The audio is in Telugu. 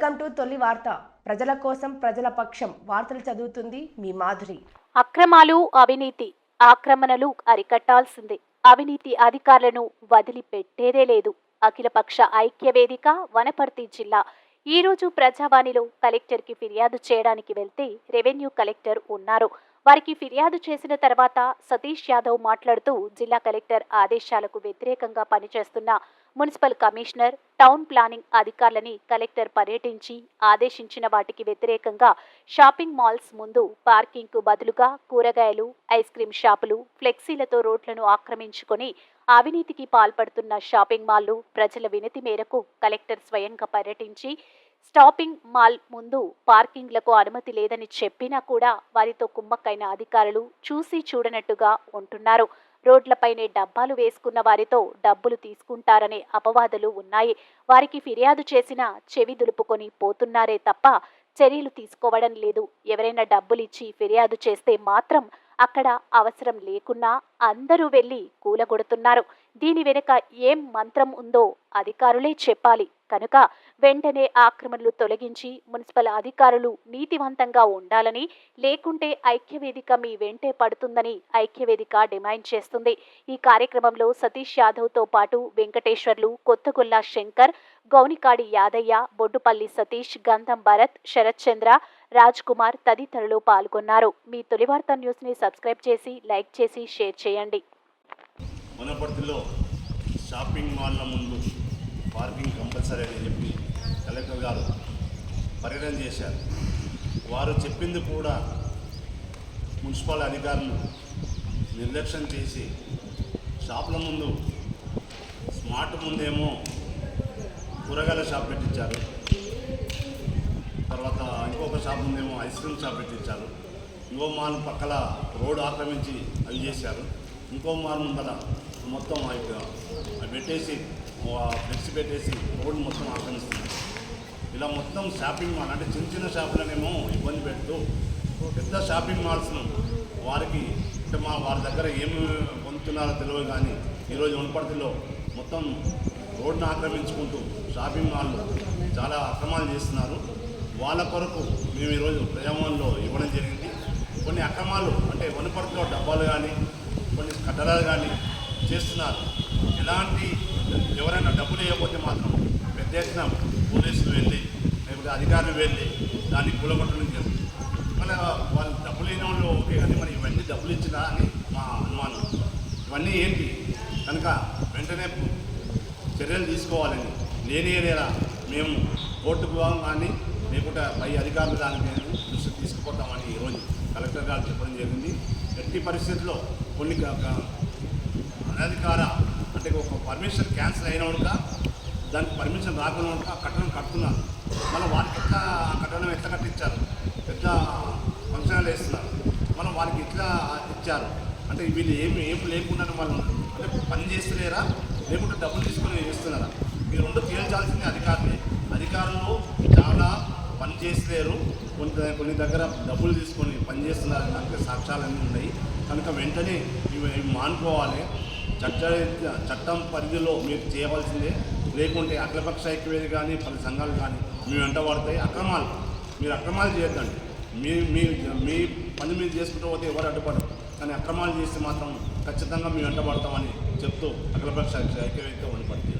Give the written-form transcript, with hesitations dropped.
వెల్కమ్ టు తొలి వార్త. ప్రజల కోసం ప్రజల పక్షం వార్తలు చదువుతుంది మీ మాధురి. అక్రమాలు, అవినీతి, ఆక్రమణలు అరికట్టాల్సిందే. అవినీతి అధికారులను వదిలిపెట్టేదే లేదు. అఖిలపక్ష ఐక్యవేదిక వనపర్తి జిల్లా ఈ రోజు ప్రజావాణిలో కలెక్టర్కి ఫిర్యాదు చేయడానికి వెళ్తే రెవెన్యూ కలెక్టర్ ఉన్నారు. వారికి ఫిర్యాదు చేసిన తర్వాత సతీష్ యాదవ్ మాట్లాడుతూ జిల్లా కలెక్టర్ ఆదేశాలకు వ్యతిరేకంగా పనిచేస్తున్న మున్సిపల్ కమిషనర్, టౌన్ ప్లానింగ్ అధికారులని కలెక్టర్ పర్యటించి ఆదేశించిన వాటికి వ్యతిరేకంగా షాపింగ్ మాల్స్ ముందు పార్కింగ్కు బదులుగా కూరగాయలు, ఐస్ క్రీం షాపులు, ఫ్లెక్సీలతో రోడ్లను ఆక్రమించుకొని అవినీతికి పాల్పడుతున్న షాపింగ్ మాల్లు ప్రజల వినతి మేరకు కలెక్టర్ స్వయంగా పర్యటించి షాపింగ్ మాల్ ముందు పార్కింగ్లకు అనుమతి లేదని చెప్పినా కూడా వారితో కుమ్మక్కైన అధికారులు చూసి చూడనట్టుగా ఉంటున్నారు. రోడ్లపైనే డబ్బాలు వేసుకున్న వారితో డబ్బులు తీసుకుంటారనే అపవాదులు ఉన్నాయి. వారికి ఫిర్యాదు చేసినా చెవి దులుపుకొని పోతున్నారే తప్ప చర్యలు తీసుకోవడం లేదు. ఎవరైనా డబ్బులిచ్చి ఫిర్యాదు చేస్తే మాత్రం అక్కడ అవసరం లేకున్నా అందరూ వెళ్లి కూలగొడుతున్నారు. దీని వెనుక ఏం మంత్రం ఉందో అధికారులే చెప్పాలి. కనుక వెంటనే ఆక్రమణలు తొలగించి మున్సిపల్ అధికారులు నీతివంతంగా ఉండాలని, లేకుంటే ఐక్యవేదిక మీ వెంటే పడుతుందని ఐక్యవేదిక డిమాండ్ చేస్తుంది. ఈ కార్యక్రమంలో సతీష్ యాదవ్తో పాటు వెంకటేశ్వర్లు, కొత్తగొల్ల శంకర్, గౌనికాడి యాదయ్య, బొడ్డుపల్లి సతీష్, గంధం భరత్, శరత్ చంద్ర, రాజ్ కుమార్ తదితరులు పాల్గొన్నారు. మీ తొలి వార్త న్యూస్ ని సబ్స్క్రైబ్ చేసి, లైక్ చేసి, షేర్ చేయండి. వనపర్తిలో షాపింగ్ మాల్ల ముందు పార్కింగ్ కంపల్సరీ అని చెప్పి కలెక్టర్ గారు పర్యటన చేశారు. వారు చెప్పింది కూడా మున్సిపల్ అధికారులు నిర్లక్ష్యం చేసి షాపుల ముందు స్మార్ట్ ముందేమో కూరగాయల షాప్ పెట్టించారు, తర్వాత ఇంకొక షాప్ ముందేమో ఐస్ క్రీమ్ షాప్ పెట్టించారు, ఇంకో మాల్ పక్కల రోడ్ ఆక్రమించి అవి చేశారు, ఇంకో మాల్ ముందర మొత్తం అవి పెట్టేసి ఫ్లెక్స్ పెట్టేసి రోడ్డు మొత్తం ఆక్రమిస్తున్నారు. ఇలా మొత్తం షాపింగ్ మాల్ అంటే చిన్న చిన్న షాపులనేమో ఇబ్బంది పెడుతూ పెద్ద షాపింగ్ మాల్స్ను వారికి అంటే వారి దగ్గర ఏమి పొందుతున్నారో తెలియదు. కానీ ఈరోజు వనపర్తిలో మొత్తం రోడ్డును ఆక్రమించుకుంటూ షాపింగ్ మాల్లు చాలా అక్రమాలు చేస్తున్నారు. వాళ్ళ కొరకు మేము ఈరోజు ప్రజావాణిలో ఇవ్వడం జరిగింది. కొన్ని అక్రమాలు అంటే వనపర్తిలో డబ్బాలు కానీ కొన్ని కట్టడాలు కానీ చేస్తున్నారు. ఎలాంటి ఎవరైనా డబ్బులు వేయకపోతే మాత్రం పెద్ద ఎత్తున పోలీసులు వెళ్ళి లేకపోతే అధికారులు వెళ్ళి దాన్ని కూలగొట్టడం చేస్తుంది. మళ్ళీ వాళ్ళు డబ్బులు అయిన వాళ్ళు ఓకే, కానీ మరి ఇవన్నీ డబ్బులు ఇచ్చినా అని మా అనుమానం. ఇవన్నీ ఏంటి కనుక వెంటనే చర్యలు తీసుకోవాలని, లేని ఏరియాలా మేము కోర్టుకు కానీ లేకుంటే పై అధికారులు దానికి దృష్టి తీసుకుపోతామని ఈరోజు కలెక్టర్ గారు చెప్పడం జరిగింది. ఎట్టి పరిస్థితుల్లో కొన్ని అనధికార అంటే ఒక పర్మిషన్ క్యాన్సిల్ అయినవాడుగా దానికి పర్మిషన్ రాకుండా కట్టడం కడుతున్నారు. మళ్ళీ వారికి ఎట్లా కట్టడం ఎట్లా కట్టించారు, పెద్ద ఫంక్షన్లు వేస్తున్నారు. మనం వారికి ఎట్లా ఇచ్చారు అంటే వీళ్ళు ఏం లేకుండా వాళ్ళు అంటే పని చేస్తలేరా లేకుంటే డబ్బులు తీసుకొని చేస్తున్నారా? ఈ రెండు తేల్చాల్సింది అధికారులే. అధికారులు చాలా పని చేస్తలేరు, కొన్ని దగ్గర డబ్బులు తీసుకొని పనిచేస్తున్నారు. దానికి సాక్ష్యాలన్నీ ఉన్నాయి. కనుక వెంటనే ఇవి మానుకోవాలి. చట్టం పరిధిలో మీరు చేయవలసిందే. లేకుంటే అఖిలపక్ష ఐక్యవేదిక కానీ పలు సంఘాలు కానీ మీ వెంట పడతాయి. మీరు అక్రమాలు చేయొద్దండి. మీ పని మీరు చేసుకుంటూ పోతే ఎవరు అడ్డుపడరు. కానీ అక్రమాలు చేస్తే మాత్రం ఖచ్చితంగా మీ వెంట పడతామని చెప్తూ అఖిలపక్ష ఐక్యవేదిక వనపర్తి.